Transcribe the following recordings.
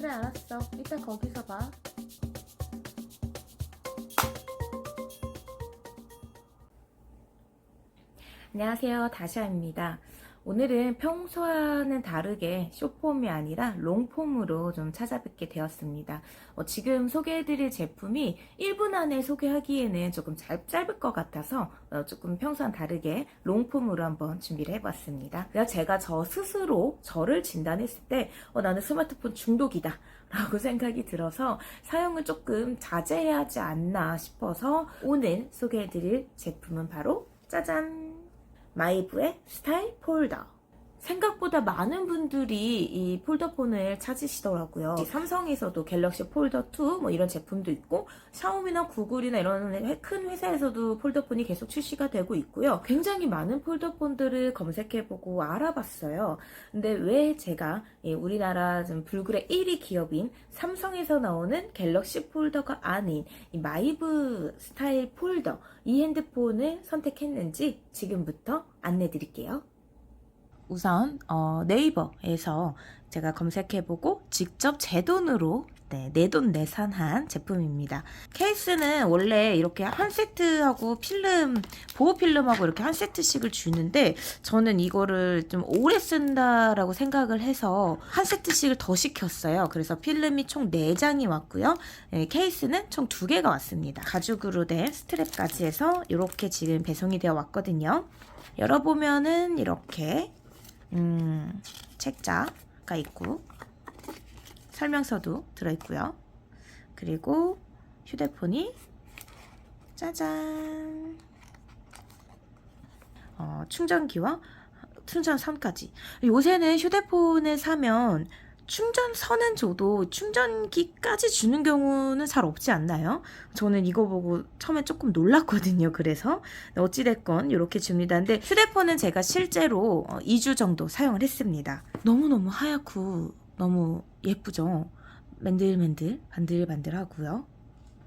그래, 알았어. 이따 거기서 봐. 안녕하세요, 다샤입니다. 오늘은 평소와는 다르게 숏폼이 아니라 롱폼으로 좀 찾아뵙게 되었습니다. 지금 소개해드릴 제품이 1분 안에 소개하기에는 조금 짧을 것 같아서 조금 평소와는 다르게 롱폼으로 한번 준비를 해봤습니다. 그래서 제가 저 스스로 저를 진단했을 때 나는 스마트폰 중독이다 라고 생각이 들어서 사용을 조금 자제해야 하지 않나 싶어서 오늘 소개해드릴 제품은 바로 짜잔! 마이브의 스타일 폴더. 생각보다 많은 분들이 이 폴더폰을 찾으시더라고요. 삼성에서도 갤럭시 폴더 2 뭐 이런 제품도 있고 샤오미나 구글이나 이런 큰 회사에서도 폴더폰이 계속 출시가 되고 있고요. 굉장히 많은 폴더폰들을 검색해보고 알아봤어요. 근데 왜 제가 우리나라 좀 불굴의 1위 기업인 삼성에서 나오는 갤럭시 폴더가 아닌 이 마이브 스타일 폴더 이 핸드폰을 선택했는지 지금부터 안내 드릴게요. 우선 네이버에서 제가 검색해보고 직접 제 돈으로 내돈내산한 제품입니다. 케이스는 원래 이렇게 한 세트하고 필름, 보호 필름하고 이렇게 한 세트씩을 주는데 저는 이거를 좀 오래 쓴다라고 생각을 해서 한 세트씩을 더 시켰어요. 그래서 필름이 총 4장이 왔고요. 케이스는 총 2개가 왔습니다. 가죽으로 된 스트랩까지 해서 이렇게 지금 배송이 되어 왔거든요. 열어보면은 이렇게 책자가 있고 설명서도 들어있고요. 그리고 휴대폰이 짜잔 충전기와 충전선까지. 요새는 휴대폰을 사면 충전선은 줘도 충전기까지 주는 경우는 잘 없지 않나요? 저는 이거 보고 처음에 조금 놀랐거든요. 그래서 어찌됐건 이렇게 줍니다. 근데 휴대폰은 제가 실제로 2주 정도 사용을 했습니다. 너무너무 하얗고 너무 예쁘죠? 맨들맨들 반들반들하고요.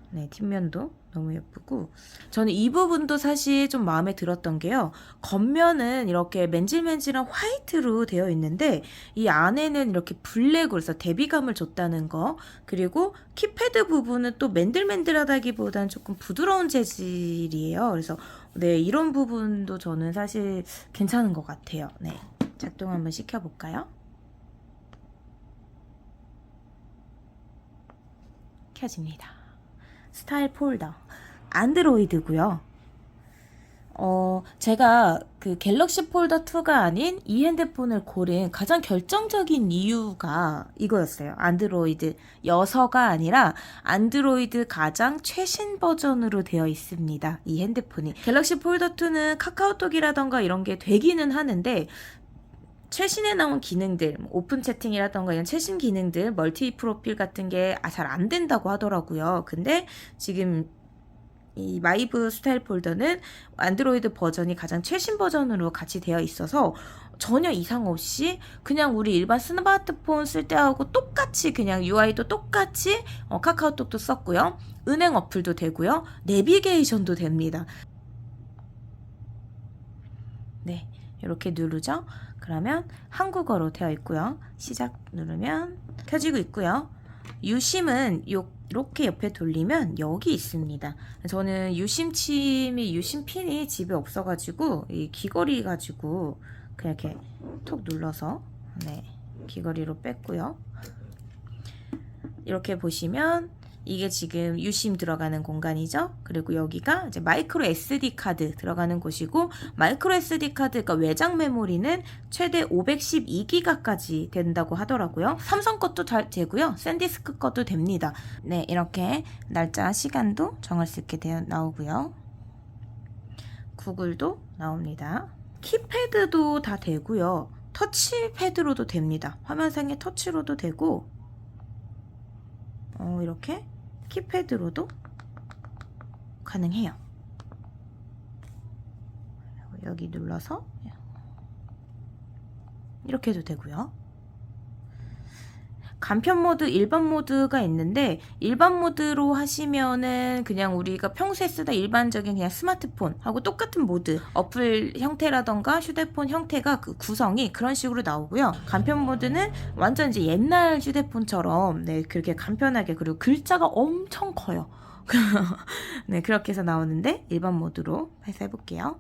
네, 뒷면도 너무 예쁘고 저는 이 부분도 사실 좀 마음에 들었던 게요. 겉면은 이렇게 맨질맨질한 화이트로 되어 있는데 이 안에는 이렇게 블랙으로 해서 대비감을 줬다는 거. 그리고 키패드 부분은 또 맨들맨들하다기보다는 조금 부드러운 재질이에요. 그래서 네, 이런 부분도 저는 사실 괜찮은 것 같아요. 네, 작동 한번 시켜볼까요? 켜집니다. 스타일 폴더 안드로이드고요. 제가 그 갤럭시 폴더 2가 아닌 이 핸드폰을 고른 가장 결정적인 이유가 이거였어요. 안드로이드 6가 아니라 안드로이드 가장 최신 버전으로 되어 있습니다. 이 핸드폰이. 갤럭시 폴더 2는 카카오톡이라던가 이런 게 되기는 하는데 최신에 나온 기능들, 오픈 채팅이라던가 이런 최신 기능들, 멀티 프로필 같은 게 잘 안 된다고 하더라고요. 근데 지금 이 마이브 스타일 폴더는 안드로이드 버전이 가장 최신 버전으로 같이 되어 있어서 전혀 이상 없이 그냥 우리 일반 스마트폰 쓸 때하고 똑같이 그냥 UI도 똑같이 카카오톡도 썼고요. 은행 어플도 되고요. 내비게이션도 됩니다. 네, 이렇게 누르죠. 그러면 한국어로 되어 있고요. 시작 누르면 켜지고 있고요. 유심은 이렇게 옆에 돌리면 여기 있습니다. 저는 유심침이 유심핀이 집에 없어가지고 이 귀걸이 가지고 그냥 이렇게 톡 눌러서 네, 귀걸이로 뺐고요. 이렇게 보시면 이게 지금 유심 들어가는 공간이죠. 그리고 여기가 이제 마이크로 SD 카드 들어가는 곳이고 마이크로 SD 카드 그러니까 외장 메모리는 최대 512기가까지 된다고 하더라고요. 삼성 것도 잘 되고요. 샌디스크 것도 됩니다. 네, 이렇게 날짜 시간도 정할 수 있게 나오고요. 구글도 나옵니다. 키패드도 다 되고요. 터치패드로도 됩니다. 화면상의 터치로도 되고 이렇게 키패드로도 가능해요. 여기 눌러서 이렇게 해도 되고요. 간편 모드, 일반 모드가 있는데 일반 모드로 하시면은 그냥 우리가 평소에 쓰다 일반적인 그냥 스마트폰하고 똑같은 모드, 어플 형태라던가 휴대폰 형태가 그 구성이 그런 식으로 나오고요. 간편 모드는 완전 이제 옛날 휴대폰처럼 네, 그렇게 간편하게, 그리고 글자가 엄청 커요. 네, 그렇게 해서 나오는데 일반 모드로 해서 해볼게요.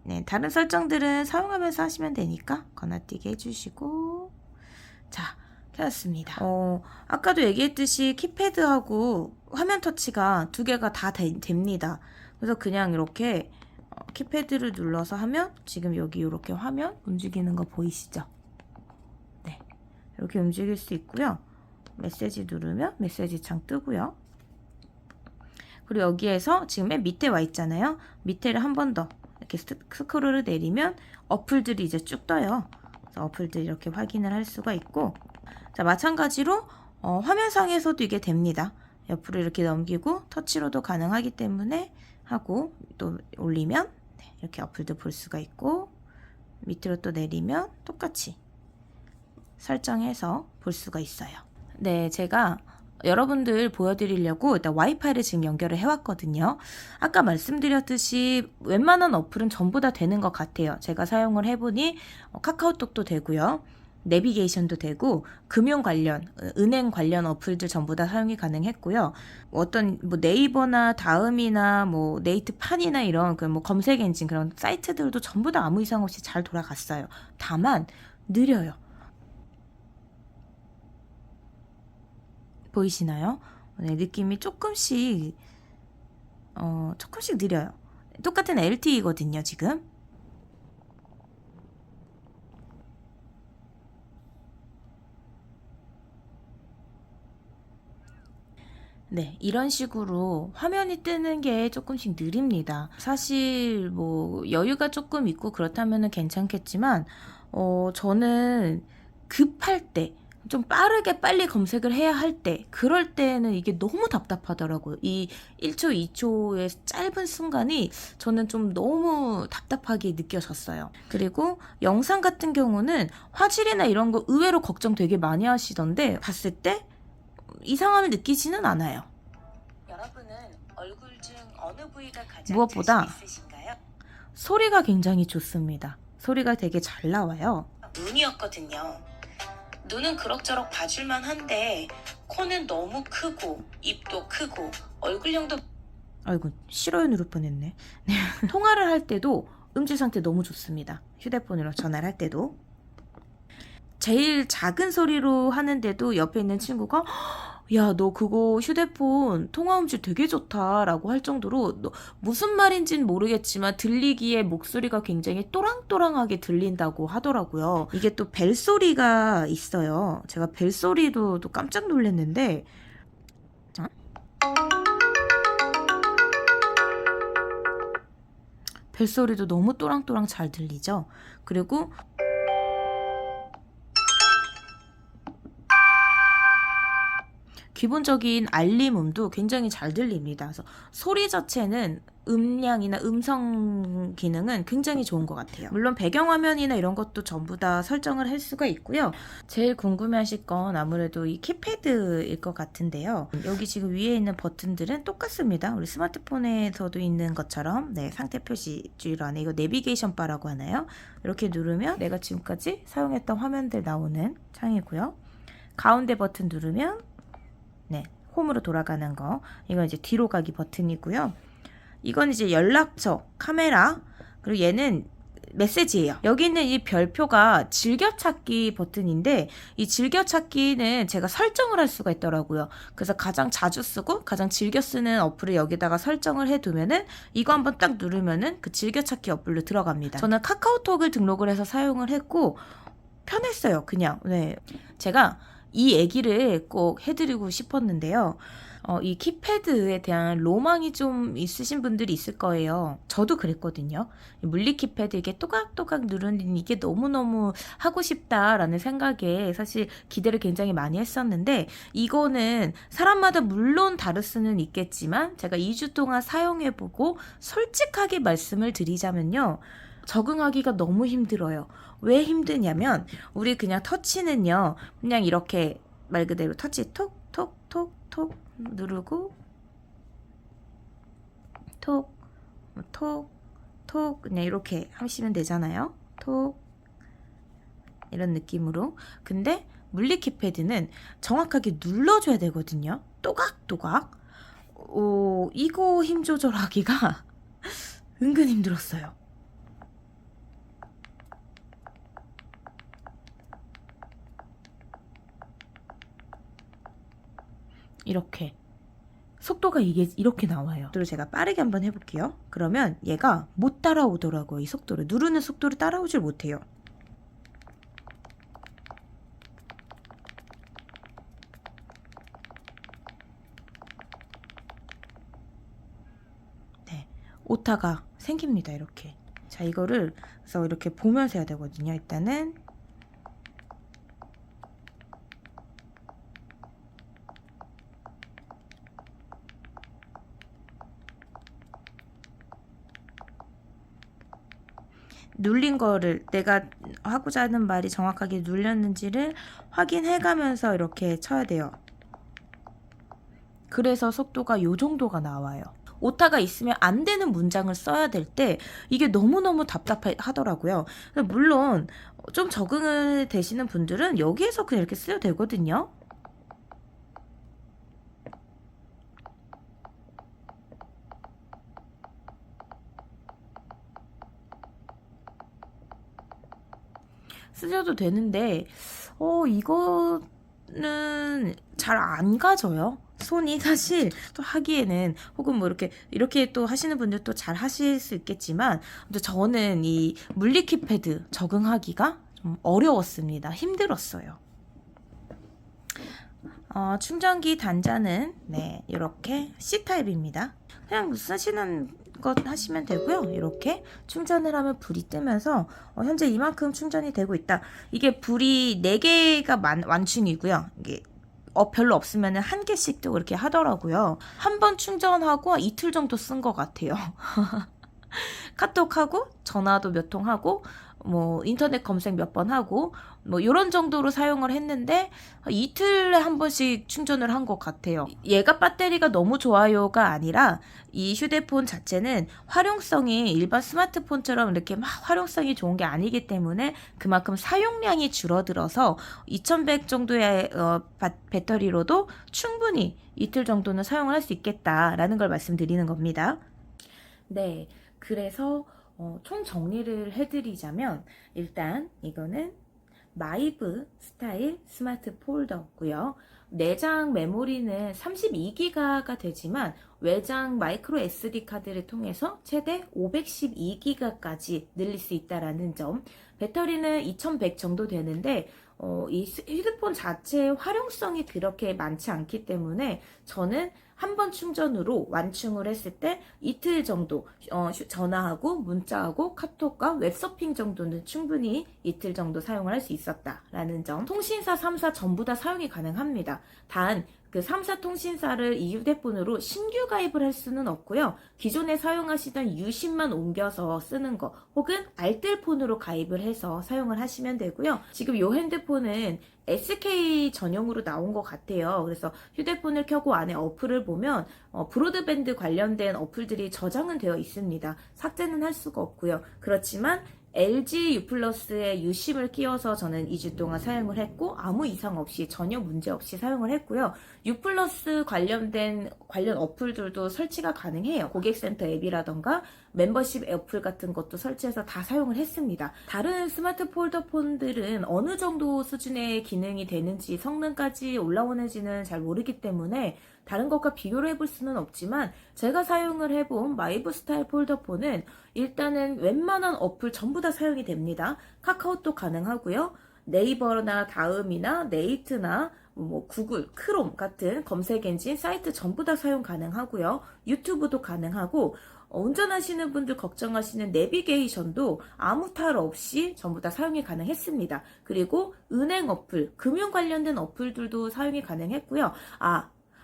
네, 다른 설정들은 사용하면서 하시면 되니까 건너뛰기 해주시고, 자, 켜졌습니다. 아까도 얘기했듯이 키패드하고 화면 터치가 두 개가 다 됩니다. 그래서 그냥 이렇게 키패드를 눌러서 하면 지금 여기 이렇게 화면 움직이는 거 보이시죠? 네, 이렇게 움직일 수 있고요. 메시지 누르면 메시지 창 뜨고요. 그리고 여기에서 지금 맨 밑에 와 있잖아요. 밑에를 한 번 더 이렇게 스크롤을 내리면 어플들이 이제 쭉 떠요. 그래서 어플들 이렇게 확인을 할 수가 있고, 자, 마찬가지로 화면상에서도 이게 됩니다. 옆으로 이렇게 넘기고 터치로도 가능하기 때문에 하고 또 올리면 네, 이렇게 어플도 볼 수가 있고, 밑으로 또 내리면 똑같이 설정해서 볼 수가 있어요. 네, 제가 여러분들 보여드리려고 일단 와이파이를 지금 연결을 해왔거든요. 아까 말씀드렸듯이 웬만한 어플은 전부 다 되는 것 같아요. 제가 사용을 해보니 카카오톡도 되고요. 내비게이션도 되고, 금융 관련, 은행 관련 어플들 전부 다 사용이 가능했고요. 어떤 뭐 네이버나 다음이나 뭐 네이트판이나 이런 그 뭐 검색 엔진 그런 사이트들도 전부 다 아무 이상 없이 잘 돌아갔어요. 다만 느려요. 보이시나요? 네, 느낌이 조금씩 느려요. 똑같은 LTE거든요, 지금. 네, 이런 식으로 화면이 뜨는 게 조금씩 느립니다. 사실 뭐 여유가 조금 있고 그렇다면 괜찮겠지만 저는 급할 때, 좀 빠르게 빨리 검색을 해야 할 때, 그럴 때는 이게 너무 답답하더라고요. 이 1초, 2초의 짧은 순간이 저는 좀 너무 답답하게 느껴졌어요. 그리고 영상 같은 경우는 화질이나 이런 거 의외로 걱정 되게 많이 하시던데 봤을 때 이상함을 느끼지는 않아요. 여러분은 얼굴 중 어느 부위가 가장 무엇보다 있으신가요? 소리가 굉장히 좋습니다. 소리가 되게 잘 나와요. 눈이었거든요. 눈은 그럭저럭 봐줄만 한데 코는 너무 크고 입도 크고 얼굴형도, 아이고 싫어요 누를 뻔했네. 통화를 할 때도 음질 상태 너무 좋습니다. 휴대폰으로 전화를 할 때도 제일 작은 소리로 하는데도 옆에 있는 친구가 야, 너 그거 휴대폰 통화 음질 되게 좋다 라고 할 정도로, 무슨 말인지는 모르겠지만 들리기에 목소리가 굉장히 또랑또랑하게 들린다고 하더라고요. 이게 또 벨소리가 있어요. 제가 벨소리도 또 깜짝 놀랐는데, 자. 벨소리도 너무 또랑또랑 잘 들리죠? 그리고 기본적인 알림음도 굉장히 잘 들립니다. 그래서 소리 자체는 음량이나 음성 기능은 굉장히 좋은 것 같아요. 물론 배경화면이나 이런 것도 전부 다 설정을 할 수가 있고요. 제일 궁금해하실 건 아무래도 이 키패드일 것 같은데요. 여기 지금 위에 있는 버튼들은 똑같습니다. 우리 스마트폰에서도 있는 것처럼 네, 상태 표시 주로 안에 이거 내비게이션 바라고 하나요? 이렇게 누르면 내가 지금까지 사용했던 화면들 나오는 창이고요. 가운데 버튼 누르면 네, 홈으로 돌아가는 거. 이건 이제 뒤로 가기 버튼이고요. 이건 이제 연락처, 카메라, 그리고 얘는 메시지예요. 여기 있는 이 별표가 즐겨찾기 버튼인데, 이 즐겨찾기는 제가 설정을 할 수가 있더라고요. 그래서 가장 자주 쓰고 가장 즐겨 쓰는 어플을 여기다가 설정을 해두면은 이거 한번 딱 누르면은 그 즐겨찾기 어플로 들어갑니다. 저는 카카오톡을 등록을 해서 사용을 했고 편했어요. 그냥 네, 제가 이 얘기를 꼭 해드리고 싶었는데요. 이 키패드에 대한 로망이 좀 있으신 분들이 있을 거예요. 저도 그랬거든요. 물리 키패드 이게 또각또각 누르는 이게 너무너무 하고 싶다라는 생각에 사실 기대를 굉장히 많이 했었는데, 이거는 사람마다 물론 다를 수는 있겠지만 제가 2주 동안 사용해보고 솔직하게 말씀을 드리자면요. 적응하기가 너무 힘들어요. 왜 힘드냐면 우리 그냥 터치는요. 그냥 이렇게 말 그대로 터치 톡톡톡톡 누르고 톡 그냥 이렇게 하시면 되잖아요. 톡 이런 느낌으로. 근데 물리 키패드는 정확하게 눌러줘야 되거든요. 또각또각. 이거 힘 조절하기가 은근 힘들었어요. 이렇게 속도가 이게 이렇게 나와요. 속도를 제가 빠르게 한번 해볼게요. 그러면 얘가 못 따라오더라고요. 이 속도를 누르는 속도를 따라오질 못해요. 네, 오타가 생깁니다. 이렇게. 자, 이거를 그래서 이렇게 보면서 해야 되거든요. 일단은 눌린 거를 내가 하고자 하는 말이 정확하게 눌렸는지를 확인해 가면서 이렇게 쳐야 돼요. 그래서 속도가 요 정도가 나와요. 오타가 있으면 안 되는 문장을 써야 될 때 이게 너무너무 답답하더라고요. 물론 좀 적응을 되시는 분들은 여기에서 그냥 이렇게 쓰셔도 되거든요. 쓰셔도 되는데 이거는 잘 안 가져요. 손이 사실 또 하기에는 혹은 뭐 이렇게 또 하시는 분들도 잘 하실 수 있겠지만 저는 이 물리 키패드 적응하기가 좀 어려웠습니다. 힘들었어요. 충전기 단자는 네, 이렇게 C타입입니다. 그냥 쓰시는 것 하시면 되고요. 이렇게 충전을 하면 불이 뜨면서 현재 이만큼 충전이 되고 있다. 이게 불이 4개가 완충이고요. 이게 별로 없으면 한 개씩도 그렇게 하더라고요. 한 번 충전하고 이틀 정도 쓴 것 같아요. 카톡하고 전화도 몇 통 하고 뭐 인터넷 검색 몇 번 하고 뭐 이런 정도로 사용을 했는데 이틀에 한 번씩 충전을 한 것 같아요. 얘가 배터리가 너무 좋아요가 아니라 이 휴대폰 자체는 활용성이 일반 스마트폰처럼 이렇게 막 활용성이 좋은 게 아니기 때문에 그만큼 사용량이 줄어들어서 2100 정도의 배터리로도 충분히 이틀 정도는 사용을 할 수 있겠다라는 걸 말씀드리는 겁니다. 네, 그래서 총 정리를 해드리자면 일단 이거는 마이브 스타일 스마트 폴더고요. 내장 메모리는 32기가가 되지만 외장 마이크로 SD 카드를 통해서 최대 512기가까지 늘릴 수 있다라는 점. 배터리는 2100 정도 되는데 이 휴대폰 자체의 활용성이 그렇게 많지 않기 때문에 저는 한 번 충전으로 완충을 했을 때 이틀 정도 전화하고 문자하고 카톡과 웹서핑 정도는 충분히 이틀 정도 사용을 할 수 있었다라는 점. 통신사 3사 전부 다 사용이 가능합니다. 단 그 3사 통신사를 이 휴대폰으로 신규 가입을 할 수는 없고요. 기존에 사용하시던 유심만 옮겨서 쓰는 거 혹은 알뜰폰으로 가입을 해서 사용을 하시면 되고요. 지금 이 핸드폰은 SK 전용으로 나온 것 같아요. 그래서 휴대폰을 켜고 안에 어플을 보면 브로드밴드 관련된 어플들이 저장은 되어 있습니다. 삭제는 할 수가 없고요. 그렇지만 LG U+의 유심을 끼워서 저는 2주 동안 사용을 했고 아무 이상 없이 전혀 문제 없이 사용을 했고요. U+ 관련 어플들도 설치가 가능해요. 고객센터 앱이라던가 멤버십 어플 같은 것도 설치해서 다 사용을 했습니다. 다른 스마트 폴더폰들은 어느 정도 수준의 기능이 되는지 성능까지 올라오는지는 잘 모르기 때문에 다른 것과 비교를 해볼 수는 없지만 제가 사용을 해본 마이브 스타일 폴더폰은 일단은 웬만한 어플 전부 다 사용이 됩니다. 카카오톡 가능하고요. 네이버나 다음이나 네이트나 뭐 구글, 크롬 같은 검색 엔진 사이트 전부 다 사용 가능하고요. 유튜브도 가능하고 운전하시는 분들 걱정하시는 내비게이션도 아무 탈 없이 전부 다 사용이 가능했습니다. 그리고 은행 어플, 금융 관련된 어플들도 사용이 가능했고요.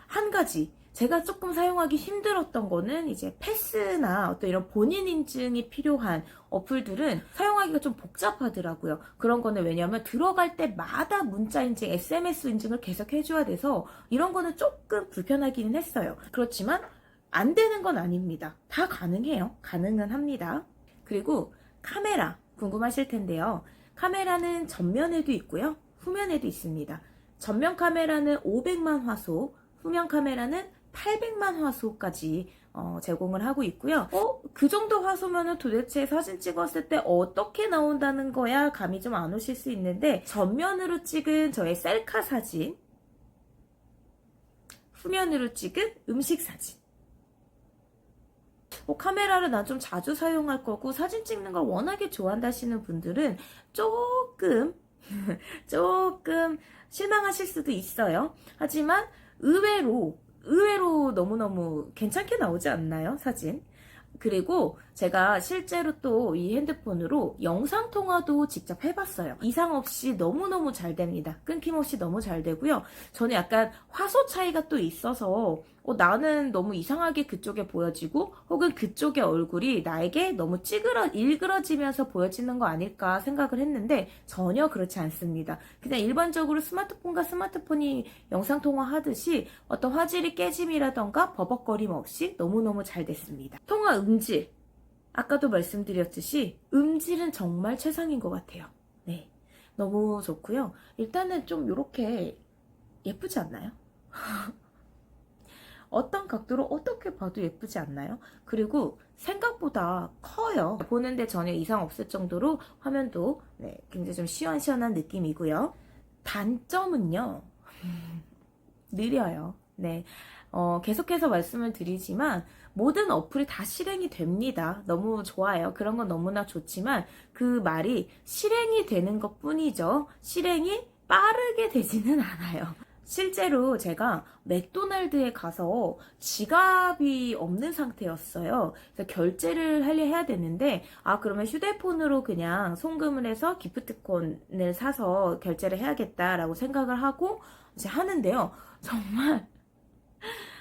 한 가지 제가 조금 사용하기 힘들었던 거는 이제 패스나 어떤 이런 본인 인증이 필요한 어플들은 사용하기가 좀 복잡하더라고요. 그런 거는 왜냐하면 들어갈 때마다 문자 인증, SMS 인증을 계속 해줘야 돼서 이런 거는 조금 불편하기는 했어요. 그렇지만 안 되는 건 아닙니다. 다 가능해요. 가능은 합니다. 그리고 카메라 궁금하실 텐데요. 카메라는 전면에도 있고요. 후면에도 있습니다. 전면 카메라는 500만 화소, 후면 카메라는 800만 화소까지 제공을 하고 있고요. 그 정도 화소면은 도대체 사진 찍었을 때 어떻게 나온다는 거야 감이 좀 안 오실 수 있는데, 전면으로 찍은 저의 셀카 사진, 후면으로 찍은 음식 사진. 카메라를 난 좀 자주 사용할 거고 사진 찍는 걸 워낙에 좋아한다 하시는 분들은 조금 실망하실 수도 있어요. 하지만 의외로 너무너무 괜찮게 나오지 않나요? 사진. 그리고 제가 실제로 또 이 핸드폰으로 영상통화도 직접 해봤어요. 이상 없이 너무너무 잘 됩니다. 끊김없이 너무 잘 되고요. 저는 약간 화소 차이가 또 있어서 나는 너무 이상하게 그쪽에 보여지고 혹은 그쪽의 얼굴이 나에게 너무 일그러지면서 보여지는 거 아닐까 생각을 했는데 전혀 그렇지 않습니다. 그냥 일반적으로 스마트폰과 스마트폰이 영상통화 하듯이 어떤 화질이 깨짐이라던가 버벅거림 없이 너무너무 잘 됐습니다. 통화 음질, 아까도 말씀드렸듯이 음질은 정말 최상인 것 같아요. 네, 너무 좋고요. 일단은 좀 이렇게 예쁘지 않나요? 어떤 각도로 어떻게 봐도 예쁘지 않나요? 그리고 생각보다 커요. 보는데 전혀 이상 없을 정도로 화면도 굉장히 좀 시원시원한 느낌이고요. 단점은요, 느려요. 네. 계속해서 말씀을 드리지만 모든 어플이 다 실행이 됩니다. 너무 좋아요. 그런 건 너무나 좋지만 그 말이 실행이 되는 것 뿐이죠. 실행이 빠르게 되지는 않아요. 실제로 제가 맥도날드에 가서 지갑이 없는 상태였어요. 그래서 결제를 해야 되는데, 그러면 휴대폰으로 그냥 송금을 해서 기프트콘을 사서 결제를 해야겠다라고 생각을 하고 이제 하는데요. 정말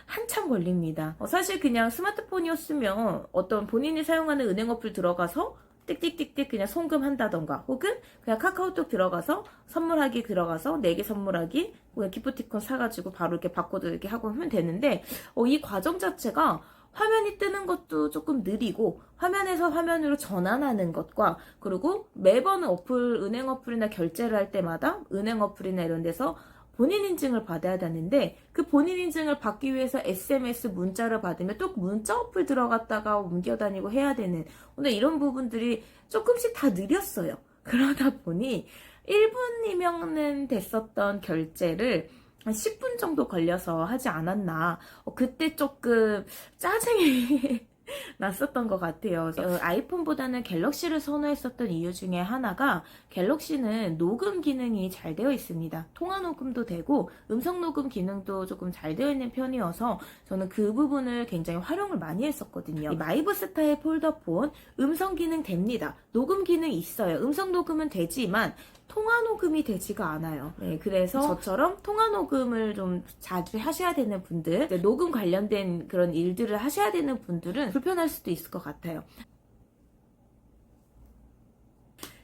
한참 걸립니다. 사실 그냥 스마트폰이었으면 어떤 본인이 사용하는 은행 어플 들어가서 띡띡띡띡 그냥 송금한다던가, 혹은 그냥 카카오톡 들어가서 선물하기 들어가서 4개 선물하기, 그냥 기프티콘 사가지고 바로 이렇게 바코드 이렇게 하고 하면 되는데, 이 과정 자체가 화면이 뜨는 것도 조금 느리고 화면에서 화면으로 전환하는 것과, 그리고 매번 은행 어플이나 결제를 할 때마다 은행 어플이나 이런 데서 본인 인증을 받아야 되는데, 그 본인 인증을 받기 위해서 SMS 문자를 받으면 또 문자 어플 들어갔다가 옮겨 다니고 해야 되는, 오늘 이런 부분들이 조금씩 다 느렸어요. 그러다 보니 1분이면 됐었던 결제를 한 10분 정도 걸려서 하지 않았나. 그때 조금 짜증이 났었던 것 같아요. 아이폰보다는 갤럭시를 선호했었던 이유 중에 하나가, 갤럭시는 녹음 기능이 잘 되어 있습니다. 통화 녹음도 되고 음성 녹음 기능도 조금 잘 되어 있는 편이어서 저는 그 부분을 굉장히 활용을 많이 했었거든요. 이 마이브스타의 폴더폰 음성 기능 됩니다. 녹음 기능 있어요. 음성 녹음은 되지만 통화 녹음이 되지가 않아요. 네, 그래서 저처럼 통화 녹음을 좀 자주 하셔야 되는 분들, 녹음 관련된 그런 일들을 하셔야 되는 분들은 불편할 수도 있을 것 같아요.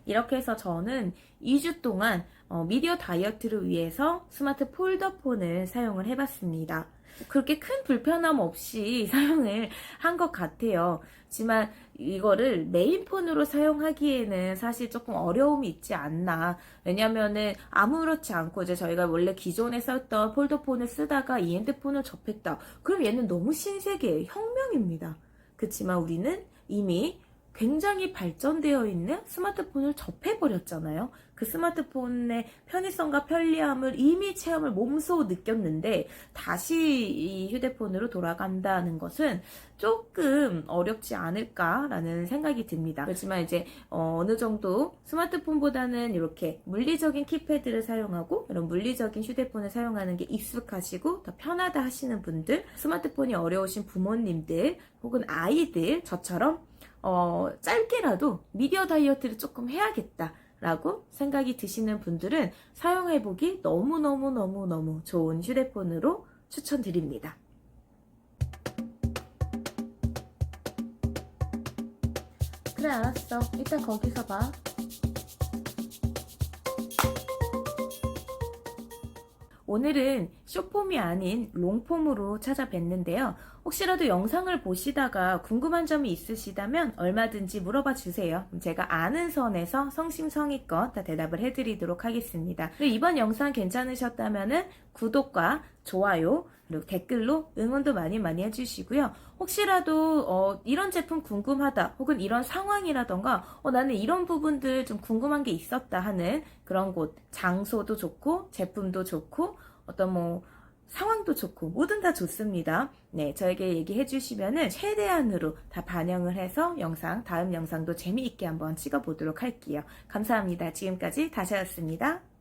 이렇게 해서 저는 2주 동안 미디어 다이어트를 위해서 스마트 폴더폰을 사용을 해봤습니다. 그렇게 큰 불편함 없이 사용을 한 것 같아요. 하지만 이거를 메인폰으로 사용하기에는 사실 조금 어려움이 있지 않나. 왜냐면은 아무렇지 않고 이제 저희가 원래 기존에 썼던 폴더폰을 쓰다가 이 핸드폰을 접했다. 그럼 얘는 너무 신세계예요. 혁명입니다. 그렇지만 우리는 이미 굉장히 발전되어 있는 스마트폰을 접해버렸잖아요. 그 스마트폰의 편의성과 편리함을 이미 체험을 몸소 느꼈는데 다시 이 휴대폰으로 돌아간다는 것은 조금 어렵지 않을까라는 생각이 듭니다. 그렇지만 이제 어느 정도 스마트폰보다는 이렇게 물리적인 키패드를 사용하고 이런 물리적인 휴대폰을 사용하는 게 익숙하시고 더 편하다 하시는 분들, 스마트폰이 어려우신 부모님들 혹은 아이들, 저처럼 짧게라도 미디어 다이어트를 조금 해야겠다라고 생각이 드시는 분들은 사용해보기 너무너무 좋은 휴대폰으로 추천드립니다. 그래, 알았어. 이따 거기서 봐. 오늘은 숏폼이 아닌 롱폼으로 찾아뵀는데요. 혹시라도 영상을 보시다가 궁금한 점이 있으시다면 얼마든지 물어봐 주세요. 그럼 제가 아는 선에서 성심성의껏 다 대답을 해드리도록 하겠습니다. 그리고 이번 영상 괜찮으셨다면 구독과 좋아요 그리고 댓글로 응원도 많이 많이 해주시고요. 혹시라도 이런 제품 궁금하다 혹은 이런 상황이라던가 나는 이런 부분들 좀 궁금한 게 있었다 하는 그런 곳, 장소도 좋고 제품도 좋고 어떤 상황도 좋고 뭐든 다 좋습니다. 네, 저에게 얘기해 주시면은 최대한으로 다 반영을 해서 다음 영상도 재미있게 한번 찍어 보도록 할게요. 감사합니다. 지금까지 다샤였습니다.